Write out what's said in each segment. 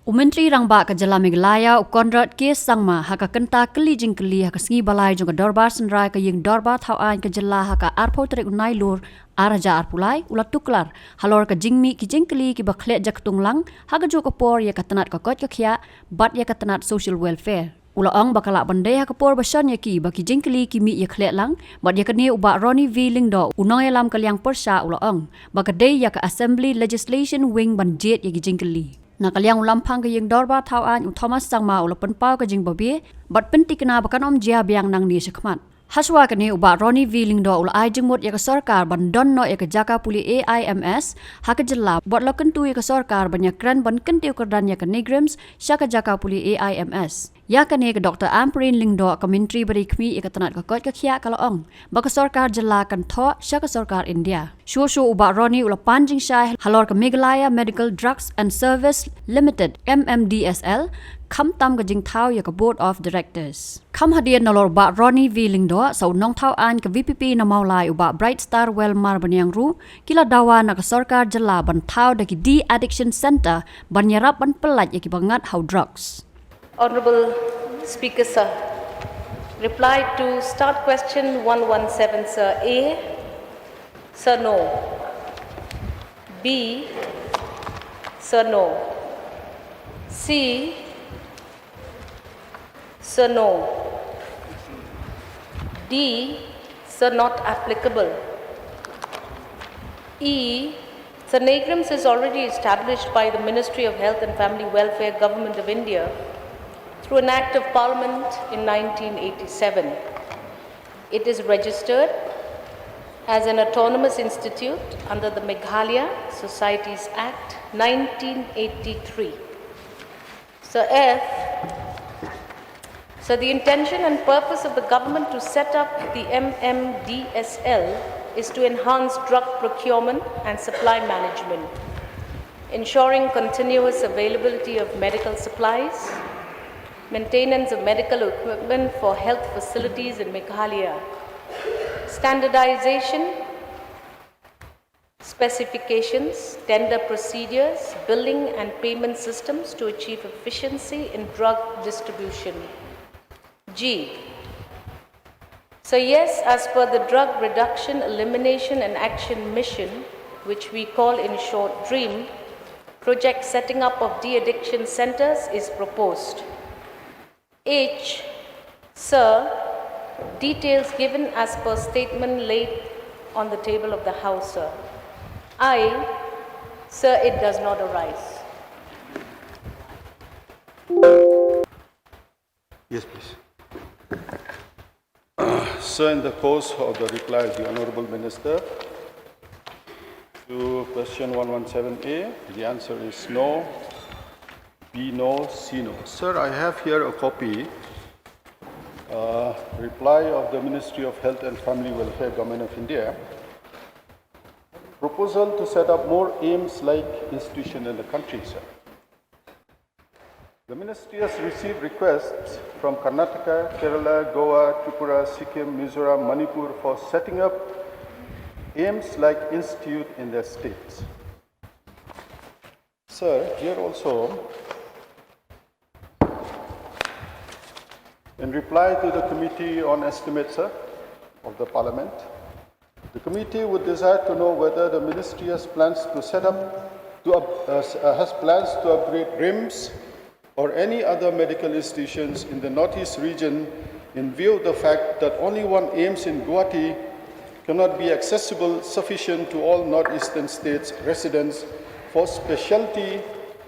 Umentri rangba ka jala Meghalaya ukondrat kes sangma haka kenta keli jingkylli haka sngi balai jong ka dorbar senrai ka ying dorbar thau an ka jala haka arpo trek unai lur araja arpulai ulat tuklar halor ka jingmi ki jingkylli ki bakhle jak tunglang haka jo ka por ya ka tanat ka kot ka khia bat ya ka tanat social welfare ula ong bakala bandai haka por basan ya ki baki jingkylli ki mi ya khle lang bat ya ka ne uba Ronnie V Lingdo unoy lam kalyang persha ula ong bakadai ya ka assembly legislation wing banjet ya ki jingkylli Nakaliang ulampang ke yang dorba tauan Thomas sangma ula penpau ke jing babi bat pentik kena bakan om jia biang nang ni sekmat haswa kene uba Ronnie V Lingdo ula ai jengmut ya ke sarkar bandon no ya ke jaka puli AIMS hak jela bot lo kentu ya ke sarkar banyak kran ban kentiu kerdan ya ke negrims syaka jaka puli AIMS ya kene ke Dr. Amprin Lingdo ke menteri beri kmi ya ke tanat ke kot ke khia kalau ong bak sarkar jela kan tho syaka sarkar India Shushu uba Ronnie ula panjing syai halor ke Meghalaya Medical Drugs and Service Limited MMDSL kham tam ka jing thau ya ka board of directors kham hadian nolor ba Ronnie V Lingdo sau nong thau an ka VPP na maulai uba Bright Star Well Mar banyang ru kila dawa na ka sarkar jela ban thau da ki de addiction center ban yarap ban pelat ya ki bangat how drugs Honorable Speaker sir, reply to start question 117 sir. A, sir no. B, sir no. C, sir no. D, sir not applicable. E, sir Nagrams is already established by the Ministry of Health and Family Welfare Government of India through an Act of Parliament in 1987. It is registered as an autonomous institute under the Meghalaya Societies Act 1983. So F, so the intention and purpose of the government to set up the MMDSL is to enhance drug procurement and supply management, ensuring continuous availability of medical supplies, maintenance of medical equipment for health facilities in Meghalaya, standardization, specifications, tender procedures, billing and payment systems to achieve efficiency in drug distribution. G. So yes, as per the Drug Reduction, Elimination and Action Mission, which we call in short DREAM, project setting up of de-addiction centers is proposed. H, sir, details given as per statement laid on the table of the House, sir. I, sir, it does not arise. Yes, please. Sir, in the course of the reply of the Honourable Minister to question 117A, the answer is no. B, no. C, no. Sir, I have here a copy, reply of the Ministry of Health and Family Welfare, Government of India. Proposal to set up more AIMS-like institution in the country, sir. The Ministry has received requests from Karnataka, Kerala, Goa, Tripura, Sikkim, Mizoram, Manipur for setting up AIMS-like institute in their states. Sir, here also, in reply to the Committee on Estimates, sir, of the Parliament, the committee would desire to know whether the Ministry has plans to set up, has plans to upgrade RIMS or any other medical institutions in the Northeast region in view of the fact that only one AIMS in Guwahati cannot be accessible sufficient to all Northeastern states residents for specialty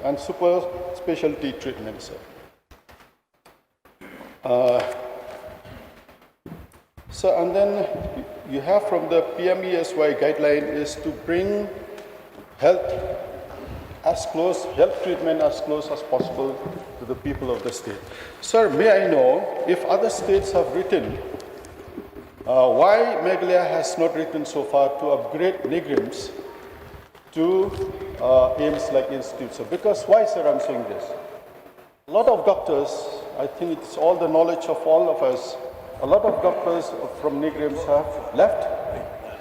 and super specialty treatments, sir. So, and then you have from the PMESY guideline is to bring health treatment as close as possible to the people of the state. Sir, may I know if other states have written, why Meghalaya has not written so far to upgrade Negrims to AIMS-like institutes? Because why, sir, I'm saying this? A lot of doctors, I think it's all the knowledge of all of us, a lot of doctors from Negrims have left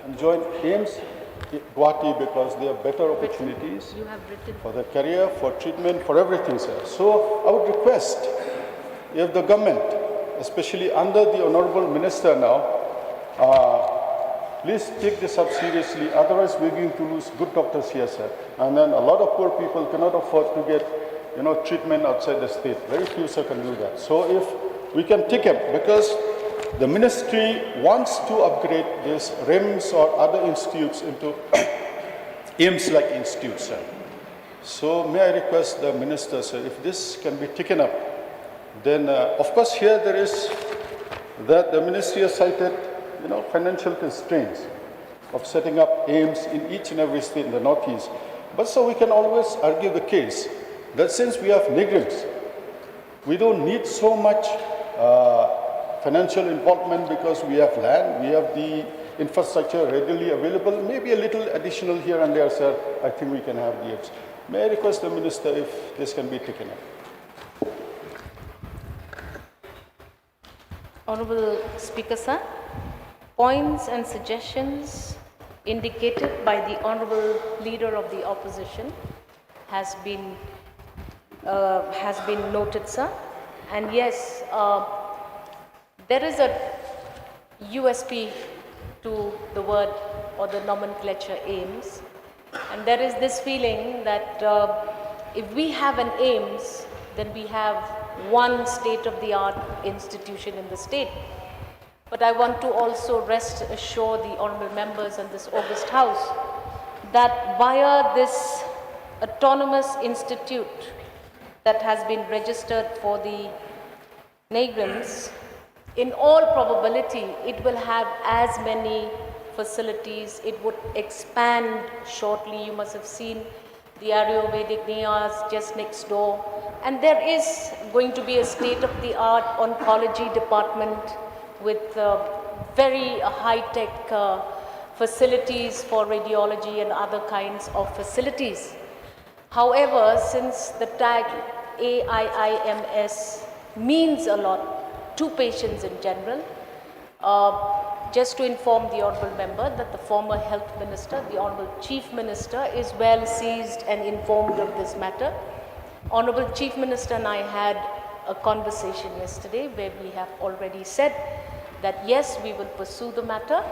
and joined AIMS Guwahati because there are better opportunities You have written. for the career, for treatment, for everything, sir. So I would request if the government, especially under the Honorable Minister now, please take this up seriously. Otherwise, we're going to lose good doctors here, sir. And then a lot of poor people cannot afford to get, treatment outside the state. Very few, sir, can do that. So if we can take up, because the ministry wants to upgrade these RIMS or other institutes into AIMS-like institutes, sir. So may I request the minister, sir, if this can be taken up, then of course here there is that the ministry has cited, financial constraints of setting up AIMS in each and every state in the Northeast. But so we can always argue the case that since we have NIGRIMS, we don't need so much financial involvement because we have land, we have the infrastructure readily available, maybe a little additional here and there, sir. I think we can have the AIMS. May I request the minister if this can be taken up? Honorable Speaker, sir, points and suggestions indicated by the Honorable Leader of the Opposition has been noted, sir. And yes, there is a USP to the word or the nomenclature AIMS, and there is this feeling that if we have an AIMS, then we have one state-of-the-art institution in the state. But I want to also rest assure the honorable members and this august house that via this autonomous institute that has been registered for the NIGRIMS, in all probability, it will have as many facilities. It would expand shortly. You must have seen the Ayurvedic Niyas just next door. And there is going to be a state-of-the-art oncology department with very high-tech facilities for radiology and other kinds of facilities. However, since the tag AIIMS means a lot to patients in general, just to inform the honourable member that the former health minister, the honourable chief minister, is well seized and informed of this matter. Honourable chief minister and I had a conversation yesterday where we have already said that yes, we will pursue the matter,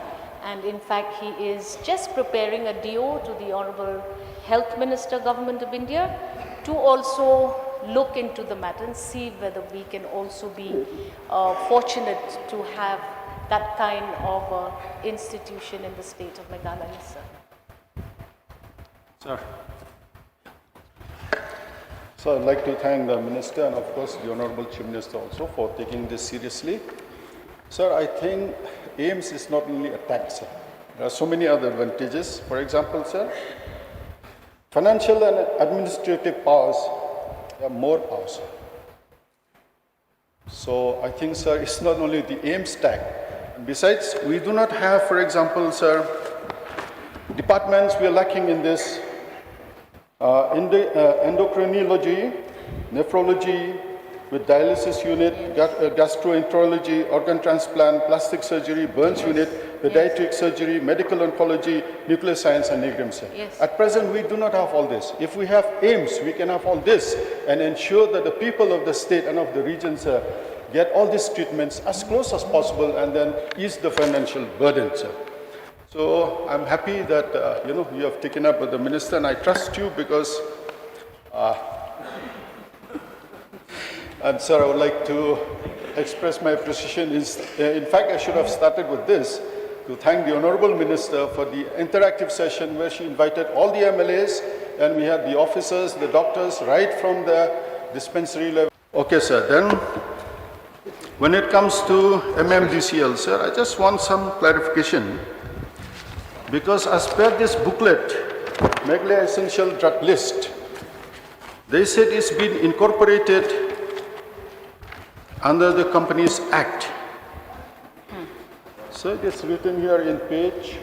and in fact he is just preparing a DO to the honourable health minister, government of India, to also look into the matter and see whether we can also be fortunate to have that kind of institution in the state of Meghalaya, sir. Sir. So I'd like to thank the Minister and of course the Honourable Chief Minister also for taking this seriously. Sir, I think AIMS is not only a tax, sir. There are so many other advantages. For example, sir, financial and administrative powers, there are more powers. So I think, sir, it's not only the AIMS tag. Besides, we do not have, for example, sir, departments we are lacking in this. Endocrinology, nephrology, with dialysis unit, gastroenterology, organ transplant, plastic surgery, burns unit, pediatric surgery, medical oncology, nuclear science and NIGRIMS. Yes. At present, we do not have all this. If we have AIMS, we can have all this and ensure that the people of the state and of the regions get all these treatments as close as possible and then ease the financial burden, sir. So I'm happy that you have taken up with the minister, and I trust you because, and sir, I would like to express my appreciation. In fact, I should have started with this to thank the honourable minister for the interactive session where she invited all the MLAs, and we had the officers, the doctors, right from the dispensary level. Okay, sir. Then, when it comes to MMDCL, sir, I just want some clarification. Because as per this booklet, Meghalaya Essential Drug List, they said it's been incorporated under the Companies Act. So it's written here in page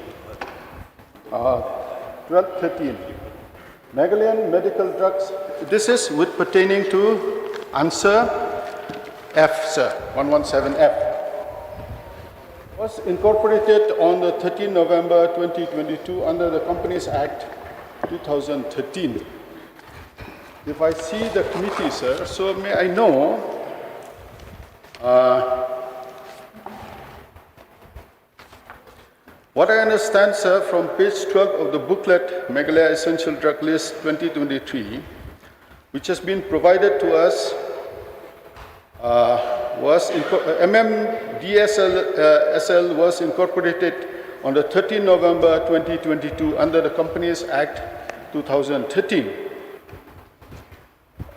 1213. Meghalayan medical drugs, this is with pertaining to answer F, sir, 117F. was incorporated on the 13 November 2022 under the Companies Act 2013. If I see the committee, sir, so may I know what I understand, sir, from page 12 of the booklet Meghalaya Essential Drug List 2023, which has been provided to us, was MMDSL was incorporated on the 13 November 2022 under the Companies Act 2013.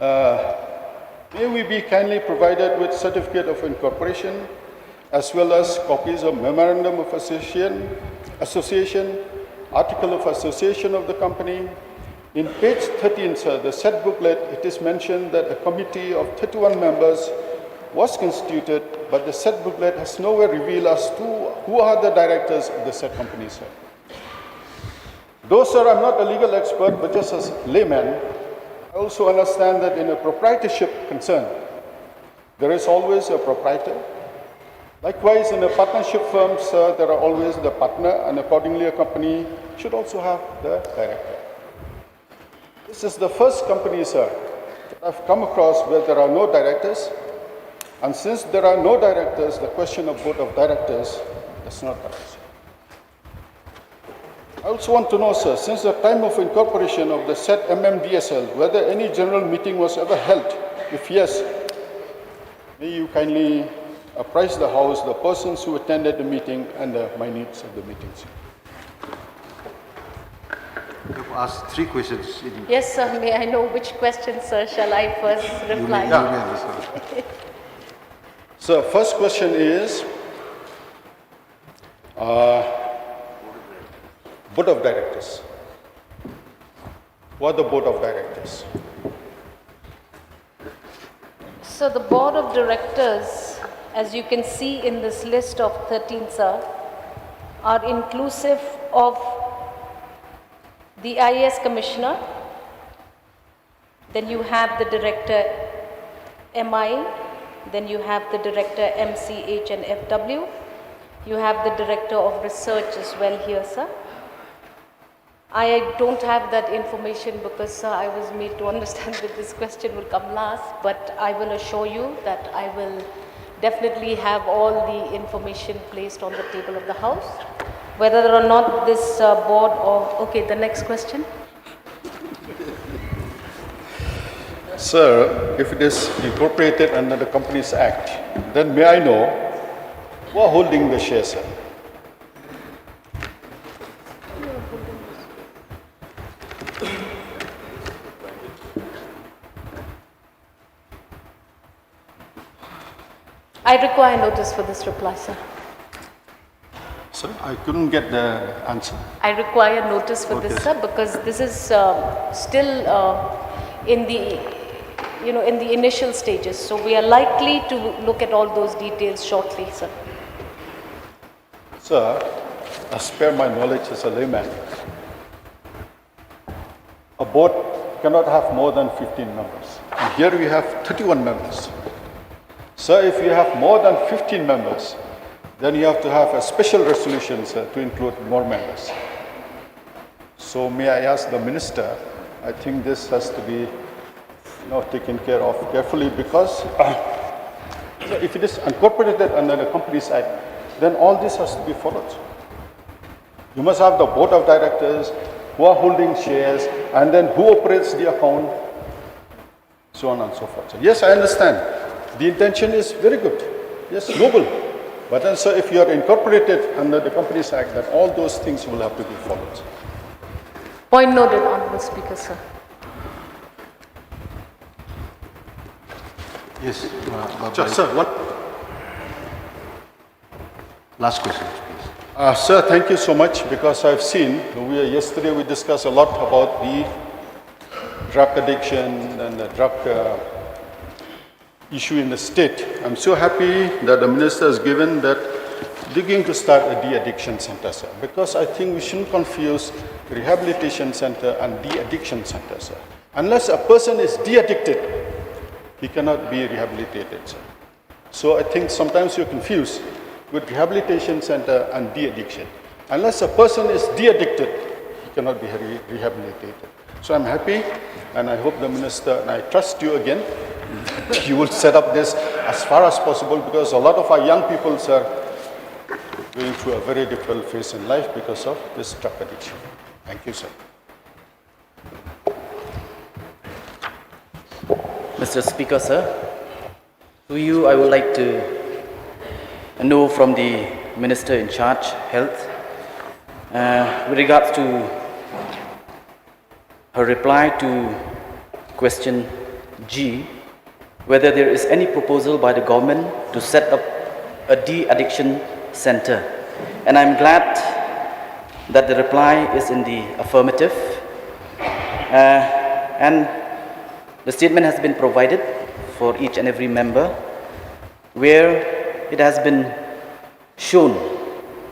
May we be kindly provided with certificate of incorporation as well as copies of Memorandum of Association, Article of Association of the company. In page 13, sir, the said booklet, it is mentioned that a committee of 31 members was constituted, but the said booklet has nowhere revealed as to who are the directors of the said company, sir. Though, sir, I'm not a legal expert, but just as layman, I also understand that in a proprietorship concern, there is always a proprietor. Likewise, in a partnership firm, sir, there are always the partner, and accordingly a company should also have the director. This is the first company, sir, that I've come across where there are no directors. And since there are no directors, the question of board of directors does not arise. I also want to know, sir, since the time of incorporation of the said MMDSL, whether any general meeting was ever held. If yes, may you kindly apprise the House, the persons who attended the meeting and the minutes of the meetings. You've asked 3 questions. Yes, sir. May I know which question, sir, shall I first reply? So, first question is, Board of Directors. What are the Board of Directors? So the Board of Directors, as you can see in this list of 13, sir, are inclusive of the IAS Commissioner, then you have the Director MI, then you have the Director MCH and FW, you have the Director of Research as well here, sir. I don't have that information because, sir, I was made to understand that this question will come last, but I will assure you that I will definitely have all the information placed on the table of the House. Whether or not this board of... Okay, the next question. Sir, if it is incorporated under the Companies Act, then may I know who are holding the shares, sir? I require notice for this reply, sir. Sir, I couldn't get the answer. I require notice for this, sir, because this is still in the, in the initial stages. So we are likely to look at all those details shortly, sir. Sir, as per my knowledge as a layman, a board cannot have more than 15 members. And here we have 31 members. Sir, if you have more than 15 members, then you have to have a special resolution, sir, to include more members. So may I ask the Minister, I think this has to be taken care of carefully because if it is incorporated under the Companies Act, then all this has to be followed. You must have the Board of Directors who are holding shares and then who operates the account, so on and so forth. So yes, I understand. The intention is very good. Yes, noble. But then, sir, if you are incorporated under the Companies Act, then all those things will have to be followed. Point noted, Honourable Speaker, sir. Yes, Sir, what? Last question, please. Sir, thank you so much because I've seen, yesterday we discussed a lot about the drug addiction and the drug issue in the state. I'm so happy that the Minister has given that they're going to start a de-addiction center, sir, because I think we shouldn't confuse rehabilitation center and de-addiction center, sir. Unless a person is de-addicted, he cannot be rehabilitated, sir. So I think sometimes you're confused. with rehabilitation center and de-addiction. Unless a person is de-addicted, he cannot be rehabilitated. So I'm happy, and I hope the minister, and I trust you again, you will set up this as far as possible, because a lot of our young people are going through a very difficult phase in life because of this drug addiction. Thank you, sir. Mr. Speaker, sir, to you I would like to know from the Minister in charge, Health, with regards to her reply to question G, whether there is any proposal by the government to set up a de-addiction center. And I'm glad that the reply is in the affirmative. And the statement has been provided for each and every member, where it has been shown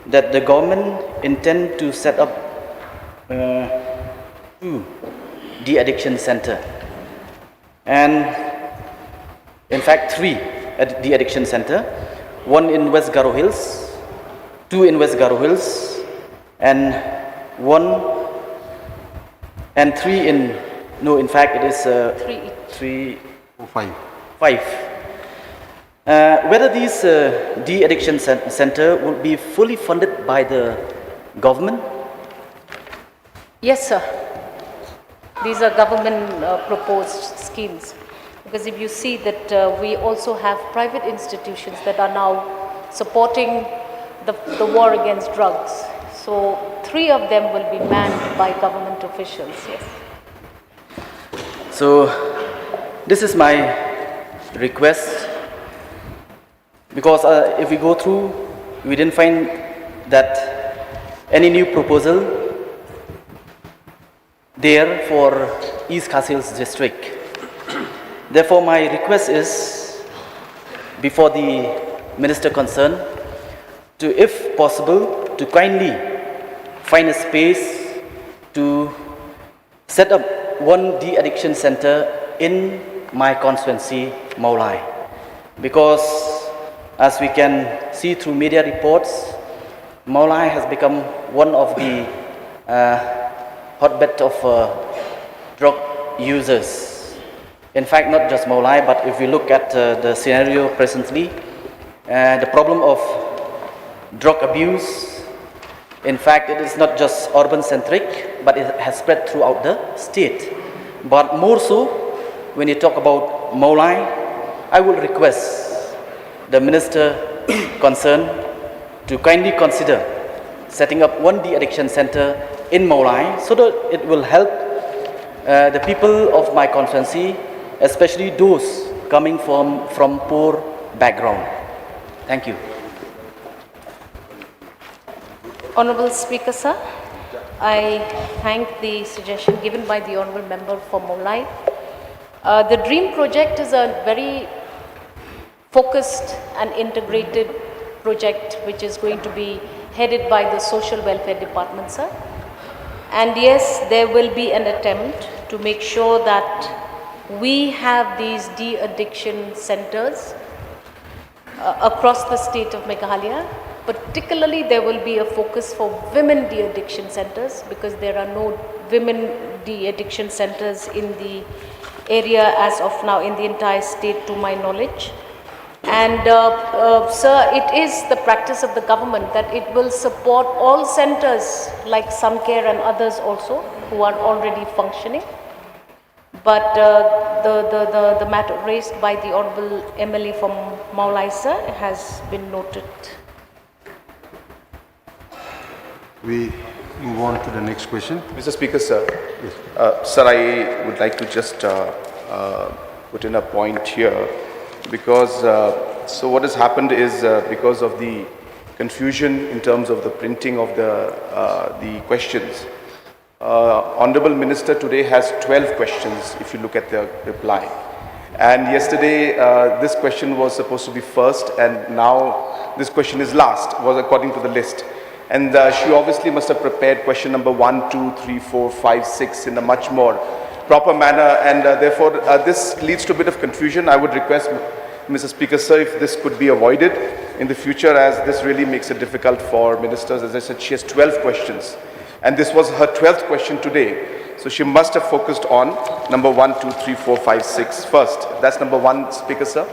that the government intend to set up 2 de-addiction center, and in fact 3 de-addiction center, 1 in West Garo Hills, 2 in West Garo Hills, and 1 and 3 in, no, in fact it is 3 Oh, 5. 5. Whether these de-addiction center will be fully funded by the government? Yes, sir. These are government proposed schemes. Because if you see that we also have private institutions that are now supporting the war against drugs. So 3 of them will be manned by government officials, yes. So this is my request, because if we go through, we didn't find that any new proposal there for East Khasi Hills district. Therefore, my request is before the minister concerned to, if possible, to kindly find a space to set up 1 de-addiction center in my constituency, Meghalaya. Because as we can see through media reports, Meghalaya has become one of the hotbed of drug users. In fact, not just Meghalaya, but if we look at the scenario presently, the problem of drug abuse, in fact, it is not just urban-centric, but it has spread throughout the state. But more so, when you talk about Meghalaya, I would request the minister concerned to kindly consider setting up 1 de-addiction center in Meghalaya, so that it will help the people of my constituency, especially those coming from poor background. Thank you. Honorable Speaker, sir, I thank the suggestion given by the Honorable Member for Meghalaya. The DREAM project is a very focused and integrated project which is going to be headed by the Social Welfare Department, sir. And yes, there will be an attempt to make sure that we have these de-addiction centers across the state of Meghalaya. Particularly, there will be a focus for women de-addiction centers, because there are no women de-addiction centers in the area as of now in the entire state, to my knowledge. And sir, it is the practice of the government that it will support all centers like Samcare and others also who are already functioning. But the matter raised by the Honorable MLA from Meghalaya, sir, has been noted. We move on to the next question. Mr. Speaker, sir. Yes. Sir, I would like to just put in a point here, because so what has happened is because of the confusion in terms of the printing of the questions. Honorable Minister today has 12 questions if you look at the reply. And yesterday this question was supposed to be first, and now this question is last, was according to the list. And she obviously must have prepared question number 1, 2, 3, 4, 5, 6 in a much more proper manner, and therefore this leads to a bit of confusion. I would request, Mr. Speaker, sir, if this could be avoided, in the future, as this really makes it difficult for ministers. As I said, she has 12 questions, and this was her 12th question today. So she must have focused on number 1, 2, 3, 4, 5, 6 first. That's number 1, Speaker, sir.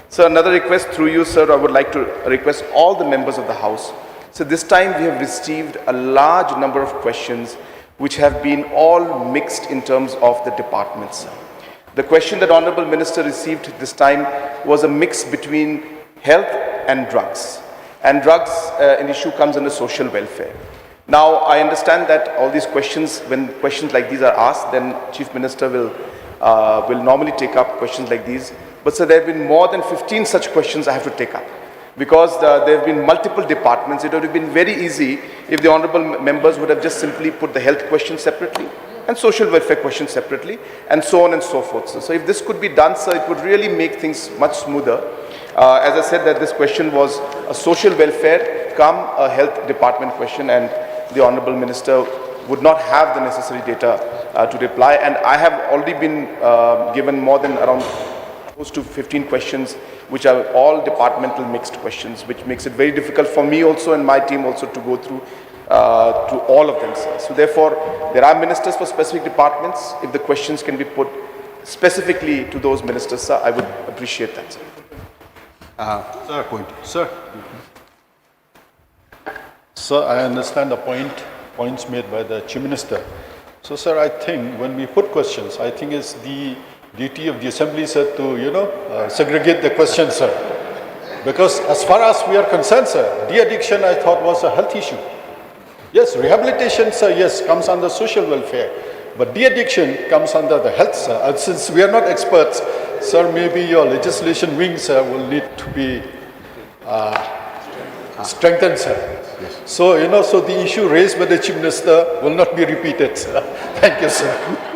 So another request through you, sir, I would like to request all the members of the House. So this time we have received a large number of questions which have been all mixed in terms of the departments. The question that Honorable Minister received this time was a mix between health and drugs. And drugs, an issue comes under social welfare. Now, I understand that all these questions, when questions like these are asked, then Chief Minister will normally take up questions like these. But sir, there have been more than 15 such questions I have to take up. Because there have been multiple departments, it would have been very easy if the honourable members would have just simply put the health question separately and social welfare question separately, and so on and so forth. So if this could be done, sir, it would really make things much smoother. As I said, that this question was a social welfare come a health department question, and the honourable minister would not have the necessary data to reply. And I have already been given more than around close to 15 questions, which are all departmental mixed questions, which makes it very difficult for me also and my team also to go through to all of them, sir. So therefore, there are ministers for specific departments. If the questions can be put specifically to those ministers, sir, I would appreciate that, sir. Sir, sir. Sir, I understand the points made by the Chief Minister. So, sir, I think when we put questions, I think it's the duty of the Assembly, sir, to, segregate the questions, sir. Because as far as we are concerned, sir, de-addiction, I thought, was a health issue. Yes, rehabilitation, sir, yes, comes under social welfare. But de-addiction comes under the health, sir. And since we are not experts, sir, maybe your legislation wing, sir, will need to be strengthened, sir. Yes. So, so the issue raised by the Chief Minister will not be repeated, sir. Thank you, sir.